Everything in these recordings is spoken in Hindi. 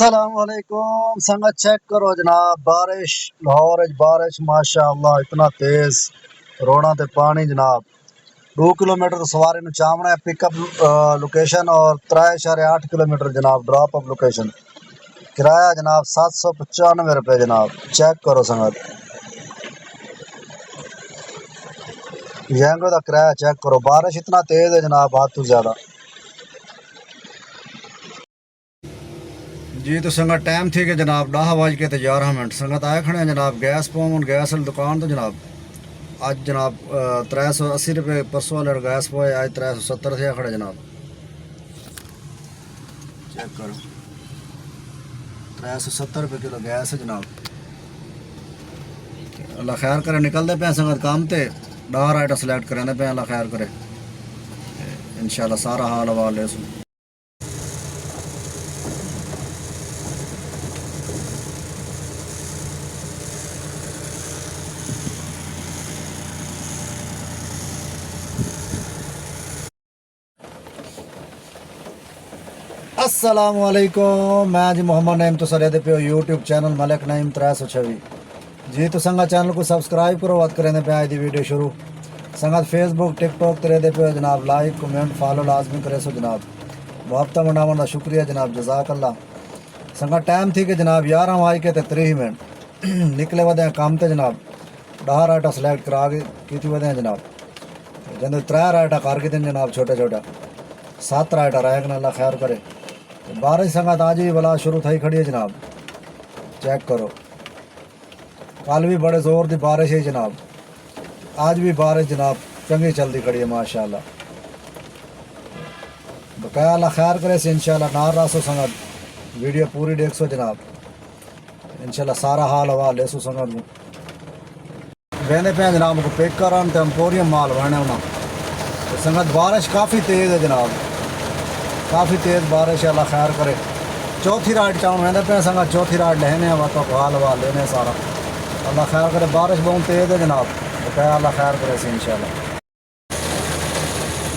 अस्सलामुअलैकुम संगत चेक करो जनाब बारिश लाहौर बारिश माशाअल्लाह इतना तेज़ रोड़ा ते पानी जनाब 2 किलोमीटर सवारी में चावना है पिकअप लोकेशन और 3.8 किलोमीटर जनाब ड्रॉप अप लोकेशन किराया जनाब 795 रुपये जनाब चेक करो संगत यंगो का किराया चेक करो बारिश इतना तेज़ है जनाब हाथ तो ज़्यादा जी तो संगत टाइम थी कि जनाब 10:11 संगत आए खड़े जनाब गैस पवन गैस वाली दुकान तो जनाब अज जनाब 380 रुपये परसों वाले गैस पोए अज 370 थे खड़े जनाब चेक करो 370 रुपये किलो गैस है जनाब अल्लाह खैर करे निकलते पे संगत काम ते डार आइटम सिलेक्ट करें पे अल्लाह खैर करे इंशाल्लाह सारा हाल हवाल ले सुन अस्सलामुअलैकुम मैं जी मोहम्मद नईम तो सर पे यूट्यूब चैनल मलिक नईम 326 जी तो संगत चैनल को सब्सक्राइब करो बात करें पे आज दी वीडियो शुरू संगत फेसबुक टिकटॉक तेरे दे पे जनाब लाइक कमेंट फॉलो लाजमी करे सो जनाब मुहब्बत मनावन का शुक्रिया जनाब जज़ाकल्लाह संगत टाइम थी कि जनाब 11:30 मिनट निकले वदे काम ते जनाब 10 राइटा सिलेक्ट करा की वदे जनाब जब 3 राइटा कर के जनाब छोटा छोटा 7 राइटा रह गए अल्लाह खैर करे बारिश संगत आज भी बला शुरू थी खड़ी है जनाब चेक करो कल भी बड़े जोर की बारिश है जनाब आज भी बारिश जनाब चंगी चलती खड़ी है माशाल्लाह बकाया अल्लाह खैर करे से इंशाल्लाह नार रासो संगत वीडियो पूरी देख सो जनाब इंशाल्लाह सारा हाल हवाल ले सो संगत वेंदे पे जनाब को पेक कर एम्पोरियम माल वहने होना संगत बारिश काफ़ी तेज़ है जनाब काफ़ी तेज़ बारिश है अल्लाह खैर करे चौथी राइड चाहूँ मैं पे संगत चौथी राइड लेने वा तो हाल हवा लेने सारा अल्लाह खैर करे बारिश बहुत तेज़ है जनाब बकाया अल्लाह खैर करे से इंशाल्लाह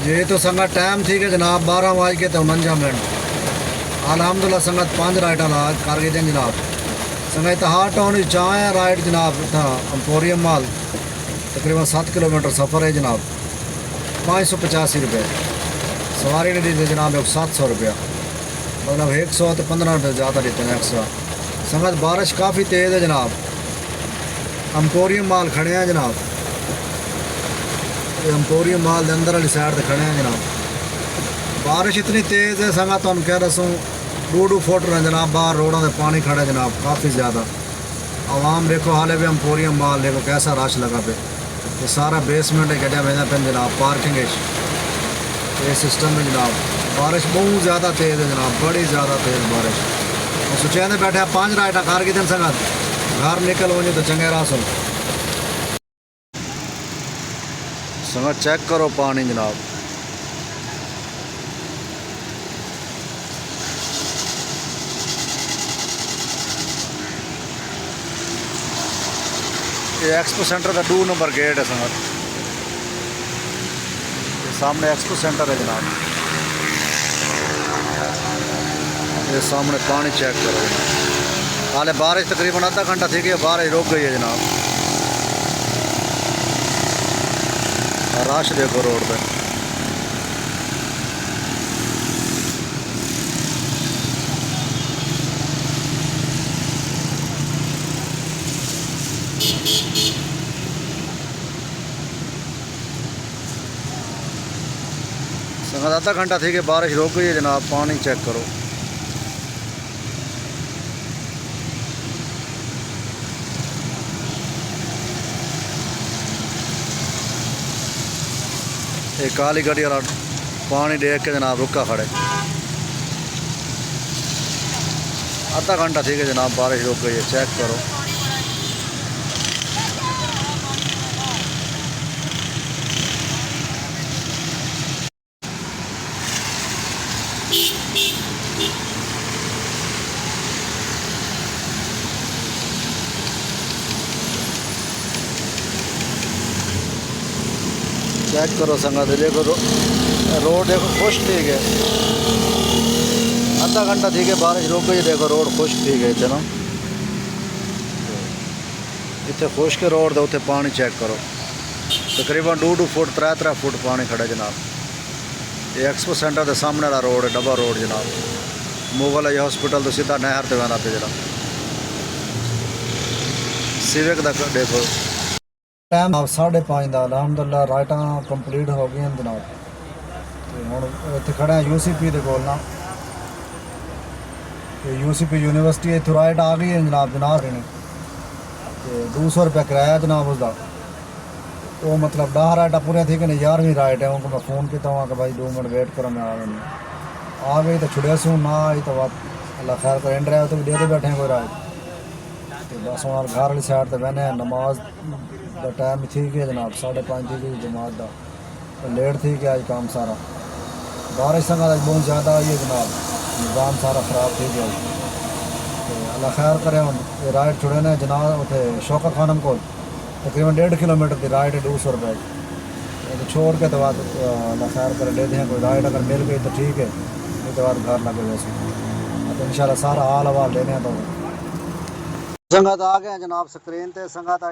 ये तो संगत टाइम थी कि जनाब 12:49 अल्हम्दुलिल्लाह संगत 5 राइडा ला कर गए जनाब संगत हार टाउन चाहे राइड जनाब एम्पोरियम माल तकरीबन 7 किलोमीटर सफ़र है जनाब 585 रुपये सवारी ने दी जनाब 700 रुपया मतलब 100 तो 15 रुपये ज़्यादा देते हैं एक्स्ट्रा संगत बारिश काफ़ी तेज़ है जनाब एम्पोरियम माल खड़े हैं जनाब एम्पोरियम माल के अंदर वाली साइड से खड़े हैं जनाब बारिश इतनी तेज़ है संगत तुम कह दसूँ 2-2 फुट रहे जनाब बाहर रोडों से पानी खड़ा है जनाब काफ़ी ज़्यादा आवाम देखो हाले भी एम्पोरियम माल देखो कैसा रश लगा पे तो सारा बेसमेंट गड्ढा भेजा पे जनाब पार्किंग ये सिस्टम है जनाब बारिश बहुत ज़्यादा तेज़ है जनाब बड़ी ज़्यादा तेज़ बारिश और सोचे बैठे 5 राइटा कार के दिन संगत घर निकल वजे तो चंगे राह सुन संगत चेक करो पानी जनाब ये एक्सपो सेंटर का 2 नंबर गेट है संगत सामने एक्सपो सेंटर है जनाब ये सामने पानी चेक करो हाले बारिश तकरीबन आधा घंटा थी कि बारिश रुक गई है जनाब रश देखो रोड पे संगत आधा घंटा थी कि बारिश रुक गई है जनाब पानी चेक करो एक काली गाड़ी वाला पानी देख के जनाब रुका खड़े आधा घंटा थी कि जनाब बारिश रुक गई है चेक करो चेक करो संगत देखो रोड देखो खुश ठीक है आधा घंटा थी कि बारिश रुक गई। देखो रोड खुश्क थी गई थे ना, इतने खुश्क रोड दे उत्थे पानी चेक करो, तकरीबन 2-2 फुट 3-3 फुट पानी खड़ा जनाब। ये एक्सपो सेंटर के सामने वाला रोड है, डबा रोड जनाब। मुगल है हॉस्पिटल तो सीधा नहर से बना पे जनाब। सिविक का देखो टाइम 5:30 का। अलहमदुल्ला राइटा कंप्लीट हो गई जनाब। तो हम इतने खड़े हैं UCP के कोल ना, UCP यूनिवर्सिटी इतों राइट आ गई है जनाब। जनाब ने 200 रुपया किराया जनाब उसका। वो मतलब 10 राइटा पूरे थी कि नहीं 11वीं राइट है। उनको मैं फ़ोन किया हुआ कि भाई 2 मिनट वेट करो, मैं आ गई तो छुड़े सूँ ना आई तो बात अल्लाह खैर कर। एंड ड्राइव तो भी दे बैठे हैं कोई राइट। तो बस हम घर वाली साइड तो बहने नमाज का टाइम थी कि जनाब 5:30 थी कि जमात का, तो लेट थी कि आज काम सारा। बारिश संग आज बहुत ज़्यादा आई है जनाब, निज़ाम सारा ख़राब थी गया। तो अल्लाह खैर करे। हम ये राइड छुड़े ने जनाब उसे शौका खानम को तकरीबन 1.5 किलोमीटर की राइड है, 200 रुपये तो छोड़ के तो बाद अल्लाह खैर करे दे दें। कोई राइड अगर मिल गई तो ठीक है, नहीं तो बाद घर लगे वैसे तो इंशाल्लाह सारा हाल हवाल लेने तो संगत आ गए जनाब। स्क्रीन ते संगत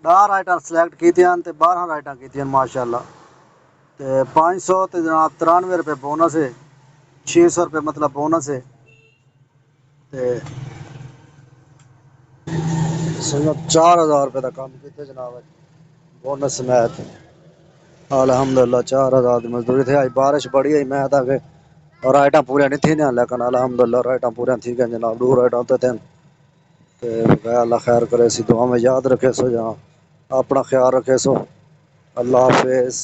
10 राइटां सिलेक्ट की 12 राइटां की माशाल्लाह। तो 500 तो जनाब 93 रुपये बोनस है, 600 रुपये मतलब बोनस है। तो संगत 4000 रुपये का काम किते जनाब बोनस समेत। अलहमदुल्ला 4000 की मजदूरी थी। आज बारिश बड़ी आई, मैं था कि राइटां पूरियां नहीं थी ना, लेकिन अलहमदुल्ला राइटां पूरियां थी गई जनाब। 2 राइटां होते थे। तो अल्लाह खैर करे, इसी दुआ में याद रखे सो, जहाँ अपना ख्याल रखे सो। अल्लाह हाफिज़।